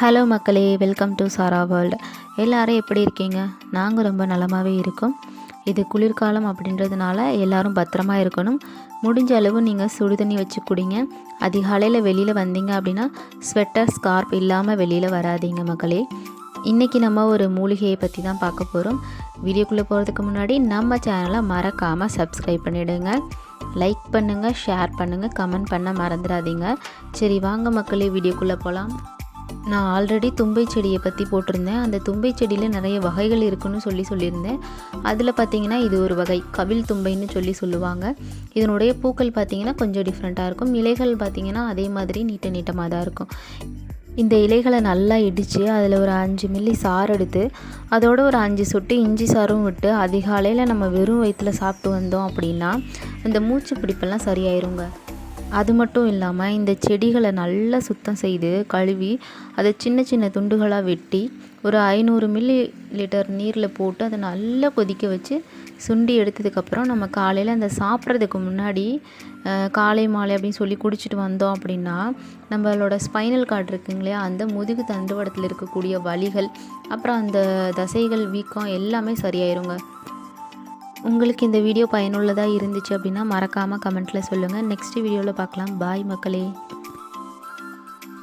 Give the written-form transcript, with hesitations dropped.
Hello மக்களே, welcome to Sarah world. எல்லோரும் எப்படி இருக்கீங்க? நாங்கள் ரொம்ப நலமாகவே இருக்கோம். இது குளிர்காலம் அப்படின்றதுனால எல்லோரும் பத்திரமா இருக்கணும். முடிஞ்ச அளவு நீங்கள் சுடு தண்ணி வச்சு குடிங்க. அதிகாலையில் வெளியில் வந்தீங்க அப்படின்னா ஸ்வெட்டர் ஸ்கார்ப் இல்லாமல் வெளியில் வராதீங்க மக்களே. இன்றைக்கி நம்ம ஒரு மூலிகையை பற்றி தான் பார்க்க போகிறோம். வீடியோக்குள்ளே போகிறதுக்கு முன்னாடி நம்ம சேனலை மறக்காமல் சப்ஸ்கிரைப் பண்ணிவிடுங்க. லைக் பண்ணுங்கள், ஷேர் பண்ணுங்கள், கமெண்ட் பண்ண மறந்துடாதீங்க. சரி வாங்க மக்களே, வீடியோக்குள்ளே போகலாம். நான் ஆல்ரெடி தும்பை செடியை பற்றி போட்டிருந்தேன். அந்த தும்பை செடியில் நிறைய வகைகள் இருக்குன்னு சொல்லியிருந்தேன். அதில் பார்த்திங்கன்னா இது ஒரு வகை கவில் தும்பைன்னு சொல்லுவாங்க. இதனுடைய பூக்கள் பார்த்திங்கன்னா கொஞ்சம் டிஃப்ரெண்ட்டாக இருக்கும். இலைகள் பார்த்திங்கன்னா அதே மாதிரி நீட்டமாக தான் இருக்கும். இந்த இலைகளை நல்லா இடித்து அதில் ஒரு 5 மில்லி சாறு எடுத்து அதோட ஒரு 5 சொட்டு இஞ்சி சாறும் விட்டு அதிகாலையில் நம்ம வெறும் வயிற்றில் சாப்பிட்டு வந்தோம் அப்படின்னா அந்த மூச்சு பிடிப்பெல்லாம் சரியாயிருங்க. அது மட்டும் இல்லாமல் இந்த செடிகளை நல்லா சுத்தம் செய்து கழுவி அதை சின்ன சின்ன துண்டுகளாக வெட்டி ஒரு 500 மில்லி லிட்டர் நீரில் போட்டு அதை நல்லா கொதிக்க வச்சு சுண்டி எடுத்ததுக்கப்புறம் நம்ம காலையில் அந்த சாப்பிட்றதுக்கு முன்னாடி காலை மாலை அப்படின்னு சொல்லி குடிச்சிட்டு வந்தோம் அப்படின்னா நம்மளோட ஸ்பைனல் கார்டு இருக்குங்க இல்லையா, அந்த முதுகு தண்டுவடத்தில் இருக்கக்கூடிய வலிகள், அப்புறம் அந்த தசைகள் வீக்கம் எல்லாமே சரியாயிருங்க. உங்களுக்கு இந்த வீடியோ பயனுள்ளதாக இருந்துச்சு அப்படின்னா மறக்காமல் கமெண்ட்டில் சொல்லுங்கள். நெக்ஸ்ட் வீடியோவில் பார்க்கலாம். பாய் மக்களே.